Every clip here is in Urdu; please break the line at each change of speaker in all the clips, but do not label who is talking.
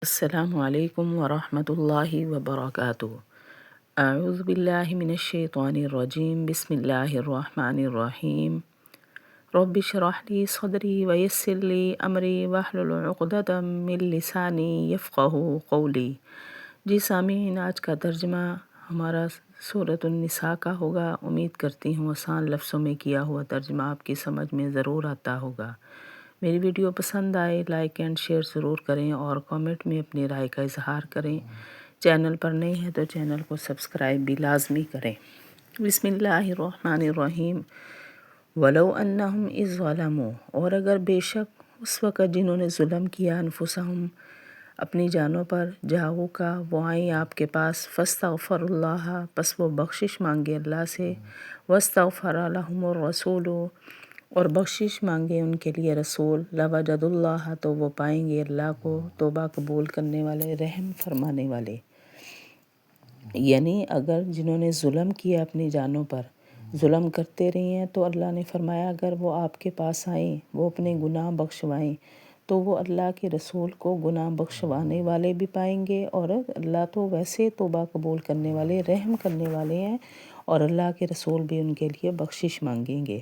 السلام علیکم ورحمۃ اللہ وبرکاتہ۔ اعوذ باللہ من الشیطان الرجیم، بسم اللہ الرحمن الرحیم۔ رب اشرح لی صدری ویسر لی امری واحلل عقدۃ من لسانی یفقہوا قولی۔ جی سامعین، آج کا ترجمہ ہمارا سورۃ النساء کا ہوگا۔ امید کرتی ہوں آسان لفظوں میں کیا ہوا ترجمہ آپ کی سمجھ میں ضرور آتا ہوگا۔ میری ویڈیو پسند آئے لائک اینڈ شیئر ضرور کریں اور کامنٹ میں اپنی رائے کا اظہار کریں۔ چینل پر نئے ہیں تو چینل کو سبسکرائب بھی لازمی کریں۔ بسم اللہ الرحمن الرحیم۔ وَلَوْ أَنَّهُمْ إِذْ ظَلَمُوا، اور اگر بے شک اس وقت جنہوں نے ظلم کیا انفسہم اپنی جانوں پر، جاؤ کا وہ آئیں آپ کے پاس، فاستغفر اللہ پس وہ بخشش مانگے اللہ سے، واستغفر لہم الرسول اور بخشش مانگے ان کے لیے رسول، لوجد اللہ تو وہ پائیں گے اللہ کو توبہ قبول کرنے والے، رحم فرمانے والے۔ یعنی اگر جنہوں نے ظلم کیا اپنی جانوں پر، ظلم کرتے رہے ہیں، تو اللہ نے فرمایا اگر وہ آپ کے پاس آئیں، وہ اپنے گناہ بخشوائیں، تو وہ اللہ کے رسول کو گناہ بخشوانے والے بھی پائیں گے، اور اللہ تو ویسے توبہ قبول کرنے والے، رحم کرنے والے ہیں، اور اللہ کے رسول بھی ان کے لیے بخشش مانگیں گے۔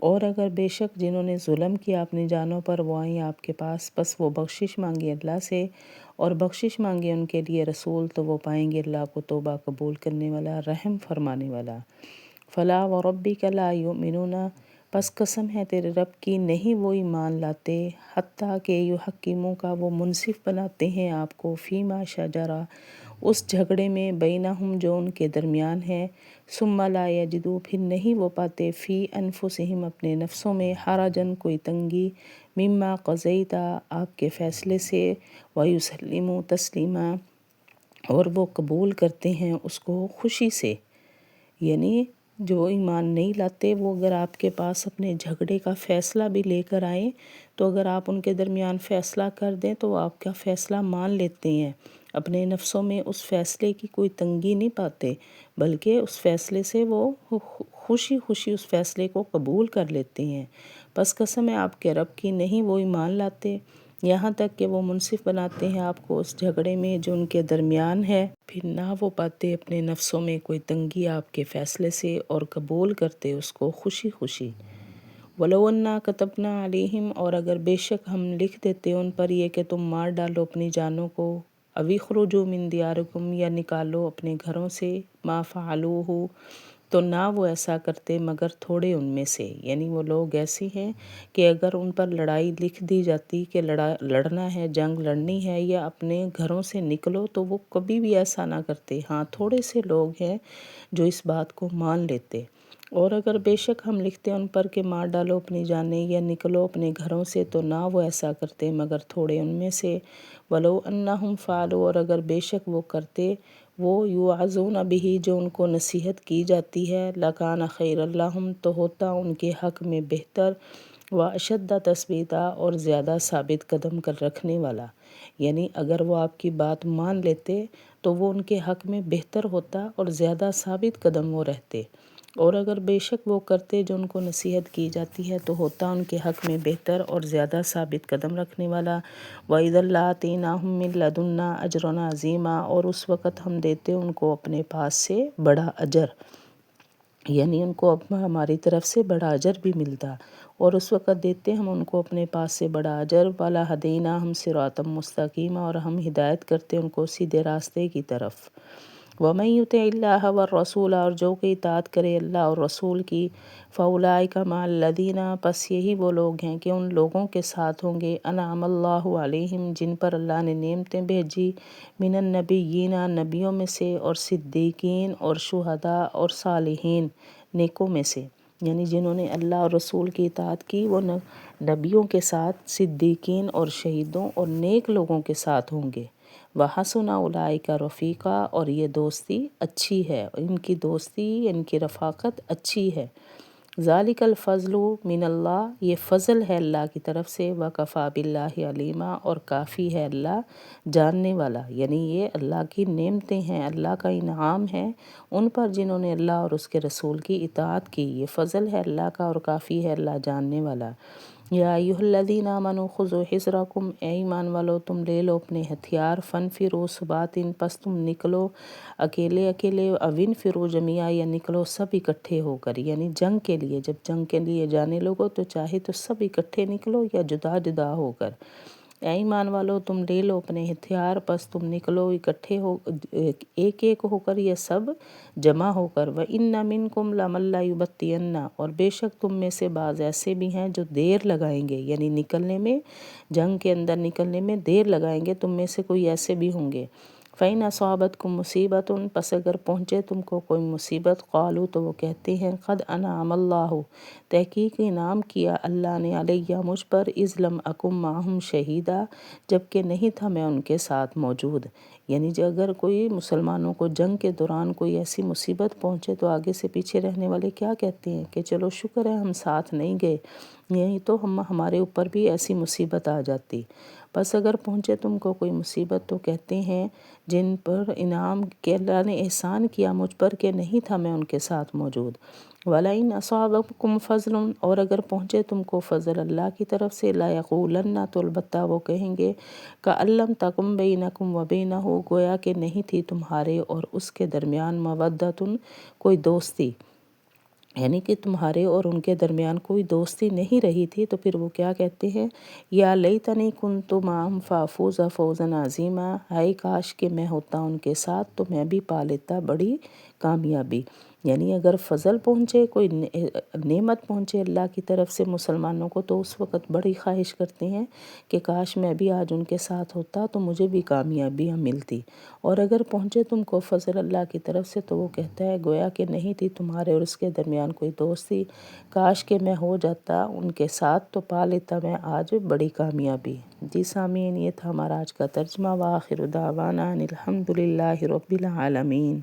اور اگر بے شک جنہوں نے ظلم کیا اپنی جانوں پر وہ آئیں آپ کے پاس، پس وہ بخشش مانگے اللہ سے اور بخشش مانگے ان کے لیے رسول، تو وہ پائیں گے اللہ کو توبہ قبول کرنے والا، رحم فرمانے والا۔ فلا وربک لا یؤمنون، پس قسم ہے تیرے رب کی نہیں وہ ایمان لاتے، حتیٰ کہ یحکموا کا وہ منصف بناتے ہیں آپ کو، فیما شجرا اس جھگڑے میں، بینہم جو ان کے درمیان ہے، ثم لا یجدوا پھر نہیں وہ پاتے، فی انفسہم اپنے نفسوں میں، حرجن کوئی تنگی، مما قضیت آپ کے فیصلے سے، ویسلموا تسلیما اور وہ قبول کرتے ہیں اس کو خوشی سے۔ یعنی جو ایمان نہیں لاتے وہ اگر آپ کے پاس اپنے جھگڑے کا فیصلہ بھی لے کر آئیں، تو اگر آپ ان کے درمیان فیصلہ کر دیں تو وہ آپ کا فیصلہ مان لیتے ہیں، اپنے نفسوں میں اس فیصلے کی کوئی تنگی نہیں پاتے، بلکہ اس فیصلے سے وہ خوشی خوشی اس فیصلے کو قبول کر لیتے ہیں۔ پس قسم ہے آپ کے رب کی نہیں وہ ایمان لاتے، یہاں تک کہ وہ منصف بناتے ہیں آپ کو اس جھگڑے میں جو ان کے درمیان ہے، پھر نہ وہ پاتے اپنے نفسوں میں کوئی تنگی آپ کے فیصلے سے اور قبول کرتے اس کو خوشی خوشی۔ وَلَوْ أَنَّا كَتَبْنَا عَلَيْهِمْ اور اگر بے شک ہم لکھ دیتے ان پر یہ کہ تم مار ڈالو اپنی جانوں کو، أَوِ اخْرُجُوا مِن دِيَارِكُمْ یا نکالو اپنے گھروں سے، مَا فَعَلُوهُ تو نہ وہ ایسا کرتے مگر تھوڑے ان میں سے۔ یعنی وہ لوگ ایسے ہیں کہ اگر ان پر لڑائی لکھ دی جاتی کہ لڑنا ہے، جنگ لڑنی ہے یا اپنے گھروں سے نکلو، تو وہ کبھی بھی ایسا نہ کرتے۔ ہاں تھوڑے سے لوگ ہیں جو اس بات کو مان لیتے۔ اور اگر بے شک ہم لکھتے ان پر کہ مار ڈالو اپنی جانیں یا نکلو اپنے گھروں سے، تو نہ وہ ایسا کرتے مگر تھوڑے ان میں سے۔ وَلَوْ أَنَّهُمْ فَعَلُوا اور اگر بے شک وہ کرتے، وہ یوعظون بہ جو ان کو نصیحت کی جاتی ہے، لَكَانَ خَيْرًا لَهُمْ تو ہوتا ان کے حق میں بہتر، وَأَشَدَّ تَثْبِيتًا اور زیادہ ثابت قدم کر رکھنے والا۔ یعنی اگر وہ آپ کی بات مان لیتے تو وہ ان کے حق میں بہتر ہوتا اور زیادہ ثابت قدم وہ رہتے، اور اگر بے شک وہ کرتے جو ان کو نصیحت کی جاتی ہے تو ہوتا ان کے حق میں بہتر اور زیادہ ثابت قدم رکھنے والا۔ وَإِذًا لَّآتَيْنَاهُم مِّن لَّدُنَّا أَجْرًا عَظِيمًا اور اس وقت ہم دیتے ان کو اپنے پاس سے بڑا اجر، یعنی ان کو ہماری طرف سے بڑا اجر بھی ملتا، اور اس وقت دیتے ہم ان کو اپنے پاس سے بڑا اجر۔ وَلَہَدَيْنَاهُمْ صِرَاطًا مُّسْتَقِيمًا اور ہم ہدایت کرتے ان کو سیدھے راستے کی طرف۔ وَمَن يُطِعِ اللَّهَ وَالرَّسُولَ اور جو کہ اطاعت کرے اللہ اور رسول کی، فَأُولَٰئِكَ مَعَ الَّذِينَ پس یہی وہ لوگ ہیں کہ ان لوگوں کے ساتھ ہوں گے، أَنْعَمَ اللَّهُ عَلَيْهِمْ جن پر اللہ نے نعمتیں بھیجی، من النبیین نبیوں میں سے، اور صدیقین اور شہداء اور صالحین نیکوں میں سے۔ یعنی جنہوں نے اللہ اور رسول کی اطاعت کی وہ نبیوں کے ساتھ، صدیقین اور شہیدوں اور نیک لوگوں کے ساتھ ہوں گے۔ وَحَسُنَ أُولَٰئِكَ رَفِيقًا اور یہ دوستی اچھی ہے، ان کی دوستی، ان کی رفاقت اچھی ہے۔ ذَلِكَ الْفَضْلُ مِنَ اللَّهِ یہ فضل ہے اللہ کی طرف سے، وَكَفَىٰ بِاللَّهِ عَلِيمًا اور کافی ہے اللہ جاننے والا۔ یعنی یہ اللہ کی نعمتیں ہیں، اللہ کا انعام ہے ان پر جنہوں نے اللہ اور اس کے رسول کی اطاعت کی، یہ فضل ہے اللہ کا اور کافی ہے اللہ جاننے والا۔ یا ایھا الذین آمنوا خذوا حذرکم، اے ایمان والو تم لے لو اپنے ہتھیار، فانفروا ثباتن، پس تم نکلو اکیلے اکیلے، او انفروا جمیعا، یا نکلو سب اکٹھے ہو کر، یعنی جنگ کے لیے، جب جنگ کے لیے جانے لوگو تو چاہے تو سب اکٹھے نکلو یا جدا جدا ہو کر۔ اے ایمان والو تم لے لو اپنے ہتھیار، پس تم نکلو اکٹھے ہو، ایک ایک ہو کر یا سب جمع ہو کر۔ وَإِنَّ مِنْكُمْ لَمَن لَّيُبَطِّئَنَّ، اور بے شک تم میں سے بعض ایسے بھی ہیں جو دیر لگائیں گے، یعنی نکلنے میں، جنگ کے اندر نکلنے میں دیر لگائیں گے، تم میں سے کوئی ایسے بھی ہوں گے۔ فَإِنْ أَصَابَتْكُمْ مُصِیبَةٌ، پس اگر پہنچے تم کو کوئی مصیبت، قالوا تو وہ کہتے ہیں، قد انعم اللہ، تحقیق انعام کیا اللہ نے، علیہ مجھ پر، اذ لم اکن معہم شہیدا، جبکہ نہیں تھا میں ان کے ساتھ موجود۔ یعنی جو اگر کوئی مسلمانوں کو جنگ کے دوران کوئی ایسی مصیبت پہنچے تو آگے سے پیچھے رہنے والے کیا کہتے ہیں کہ چلو شکر ہے ہم ساتھ نہیں گئے، یہی تو ہمارے اوپر بھی ایسی مصیبت آ جاتی۔ بس اگر پہنچے تم کو کوئی مصیبت تو کہتے ہیں جن پر انعام کہ اللہ نے احسان کیا مجھ پر کہ نہیں تھا میں ان کے ساتھ موجود۔ وَلَئِنْ أَصَابَكُمْ فَضْلٌ، اور اگر پہنچے تم کو فضل اللہ کی طرف سے، لَيَقُولَنَّ، تو البتہ وہ کہیں گے، كَأَن لَّمْ تَكُن بَيْنَكُمْ وَبَيْنَهُ، گویا کہ نہیں تھی تمہارے اور اس کے درمیان، مَوَدَّةٌ، کوئی دوستی، یعنی کہ تمہارے اور ان کے درمیان کوئی دوستی نہیں رہی تھی۔ تو پھر وہ کیا کہتے ہیں، یا لیتنی کنت معہم فافوز فوزا عظیما، ہائے کاش کہ میں ہوتا ان کے ساتھ تو میں بھی پا لیتا بڑی کامیابی۔ یعنی اگر فضل پہنچے، کوئی نعمت پہنچے اللہ کی طرف سے مسلمانوں کو، تو اس وقت بڑی خواہش کرتے ہیں کہ کاش میں بھی آج ان کے ساتھ ہوتا تو مجھے بھی کامیابیاں ملتی۔ اور اگر پہنچے تم کو فضل اللہ کی طرف سے تو وہ کہتا ہے گویا کہ نہیں تھی تمہارے اور اس کے درمیان کوئی دوستی، کاش کہ میں ہو جاتا ان کے ساتھ تو پا لیتا میں آج بڑی کامیابی۔ جی سامعین، یہ تھا ہمارا آج کا ترجمہ۔ وآخر دعوانا ان الحمد للہ رب العالمین۔